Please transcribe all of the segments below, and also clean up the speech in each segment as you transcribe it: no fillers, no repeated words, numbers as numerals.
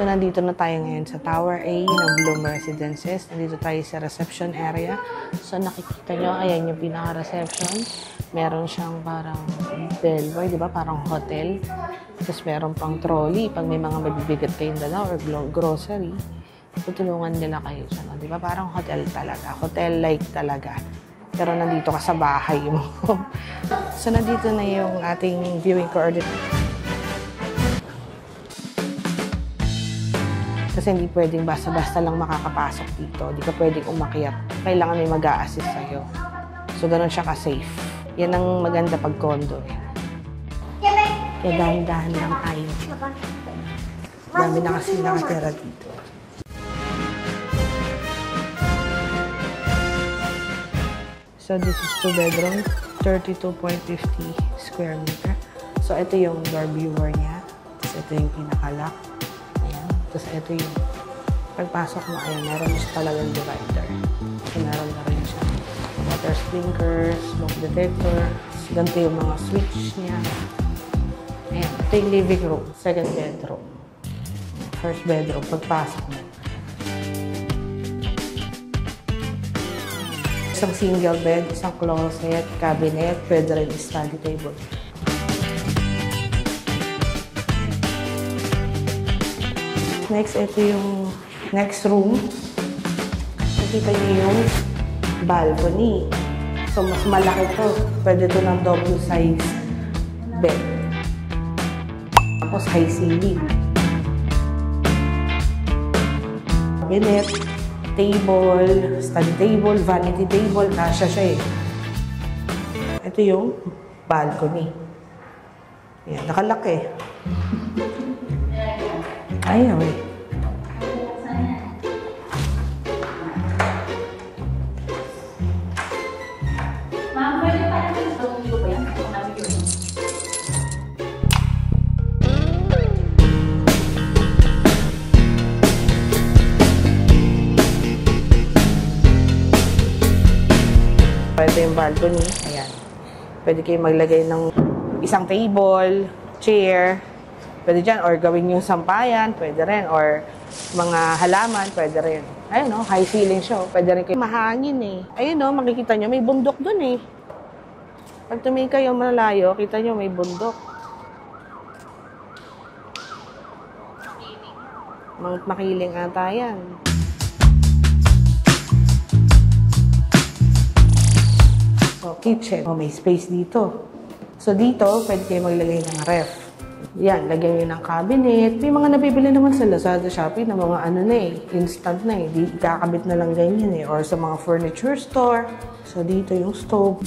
nandito na tayo ngayon sa Tower A ng Bloom Residences. Nandito tayo sa reception area. So, nakikita nyo, ayan yung pinaka-reception. Meron siyang parang bellboy, di ba? Parang hotel. Tapos meron pang trolley. Pag may mga mabibigat kayong dala or grocery, tutulungan nila kayo siya. No? Di ba? Parang hotel talaga. Hotel-like talaga. Pero nandito ka sa bahay mo. So, nandito na yung ating viewing coordinate. Kasi hindi pwedeng basta-basta lang makakapasok dito. Hindi ka pwedeng umakyat. Kailangan may mag-a-assist sa'yo. So, ganun siya ka-safe. Yan ang maganda pag condo. Kaya dahan-dahan lang tayo. Dami na kasi nakatira dito. So, this is 2 bedroom, 32.50 square meter. So, ito yung door viewer niya. Tapos, ito yung pinaka-lock. Tapos ito yung pagpasok mo, ayan, meron siya talagang divider. So, meron na rin siya. Water sprinkler, smoke detector. Ganito yung mga switch niya. Ayan, ito yung living room, second bedroom. First bedroom, pagpasok mo. Isang single bed, isang closet, cabinet, pwede rin study table. Next, ito yung next room. Nakita niyo yung balcony. So, mas malaki to. Pwede to ng double size bed. Tapos, high ceiling. Cabinet, table, study table, vanity table. Kasya siya eh. Ito yung balcony. Ayan, nakalaki. Ayaw eh. Ma'am, pwede pa natin itong dito ba yan? Kung namin yun. Ito yung balcony. Ayan. Pwede kayo maglagay ng isang table, chair, pwede dyan, or gawin yung sampayan, pwede rin, or mga halaman, pwede rin. Ayun o, high ceiling siya. Pwede rin kayo mahangin eh. Ayun o, makikita nyo, may bundok dun eh. Pag tumingin kayo malayo, kita nyo may bundok. Makiling ata yan. So, kitchen. O, may space dito. So, dito, pwede kayo maglagay ng ref. Yan, lagyan nyo ng cabinet. May mga nabibili naman sa Lazada, Shopee na mga ano na eh, instant na eh. Di kakabit na lang ganyan eh. Or sa mga furniture store. So, dito yung stove.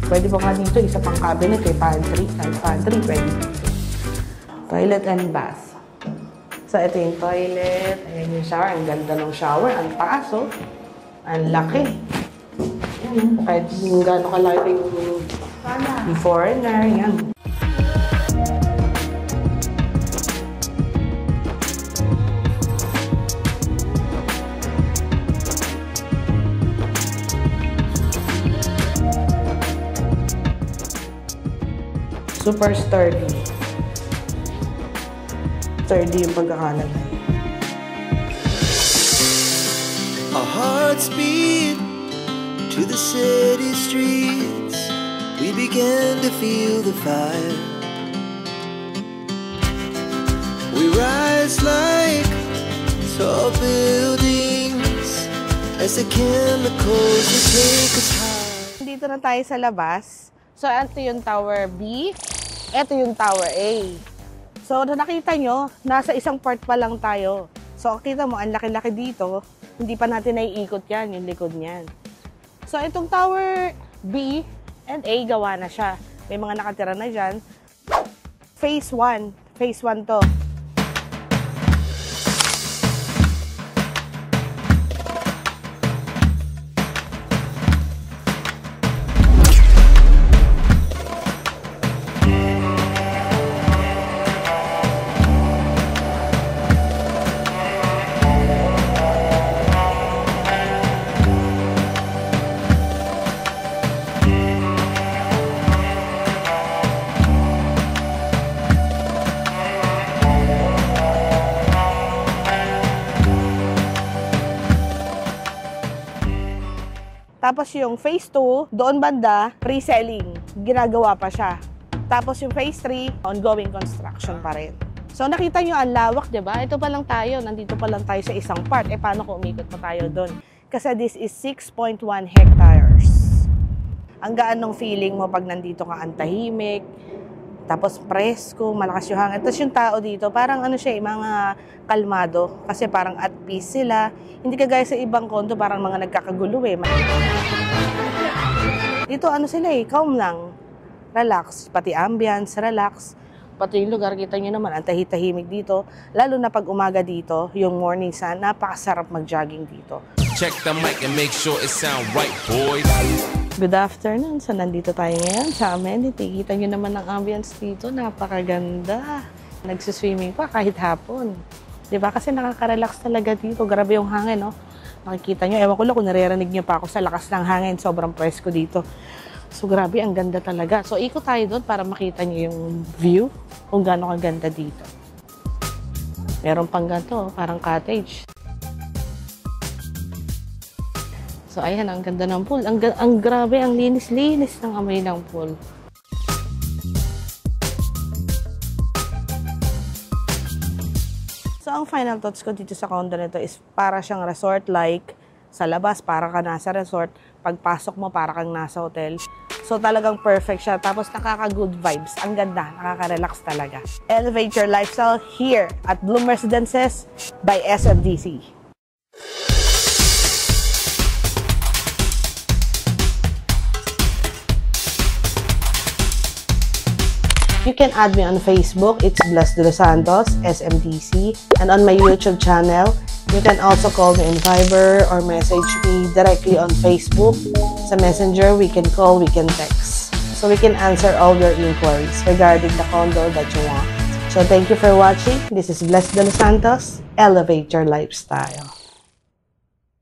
Pwede pa nga dito, isa pang cabinet eh, pantry, side pantry, pwede dito. Toilet and bath. So, ito yung toilet, ayan yung shower, ang ganda ng shower, ang taas oh. Ang laki. Ayan, kahit yung gano'ng kalaki yung foreigner, yan. Super sturdy. Sturdy yung pagkakalagay. Our hearts beat to the city streets. We began to feel the fire. We rise like tall buildings as the chemicals will take us high. Dito na tayo sa labas. So, ito yung Tower B. Ito yung Tower A. So, nakita nyo, nasa isang part pa lang tayo. So, kita mo, ang laki-laki dito. Hindi pa natin naiikot yan, yung likod niyan. So, itong Tower B and A, gawa na siya. May mga nakatira na dyan. Phase 1. Phase 1 to. Tapos yung phase 2, doon banda, pre-selling. Ginagawa pa siya. Tapos yung phase 3, ongoing construction pa rin. So nakita nyo ang lawak, di ba? Ito pa lang tayo, nandito pa lang tayo sa isang part. Paano kung umikot pa tayo doon? Kasi this is 6.1 hectares. Ang gaan ng feeling mo pag nandito ka, ang tahimik, tapos presko, malakas yung hangin. Tapos yung tao dito, parang ano siya, mga kalmado. Kasi parang at peace sila. Hindi kagaya sa ibang kondo, parang mga nagkakagulo eh. Dito ano sila calm lang. Relax. Pati ambience, relax. Pati yung lugar, kita nyo naman, ang tahimik dito. Lalo na pag umaga dito, yung morning sun, napakasarap mag-jogging dito. Check the mic and make sure it sound right, boys. Good afternoon. So, nandito tayo ngayon sa amenity. Kita nyo naman ang ambience dito. Napakaganda. Nagsiswimming pa kahit hapon. Diba? Kasi nakaka-relax talaga dito. Grabe yung hangin, no? Nakikita nyo. Ewan ko lang kung naririnig nyo pa ako sa lakas ng hangin. Sobrang presko dito. So, grabe. Ang ganda talaga. So, ikot tayo doon para makita nyo yung view kung gaano kaganda dito. Meron pang ganito, parang cottage. So, ayan, ang ganda ng pool. Ang grabe, ang linis-linis ng amoy ng pool. So, ang final thoughts ko dito sa condo nito is para siyang resort-like. Sa labas, para ka nasa resort. Pagpasok mo, para kang nasa hotel. So, talagang perfect siya. Tapos, nakaka-good vibes. Ang ganda. Nakaka-relax talaga. Elevate your lifestyle here at Bloom Residences by SMDC. You can add me on Facebook, it's Blas de los Santos, SMDC, and on my YouTube channel. You can also call me in Viber or message me directly on Facebook. Sa Messenger, we can call, we can text. So we can answer all your inquiries regarding the condo that you want. So thank you for watching. This is Blas de los Santos. Elevate your lifestyle.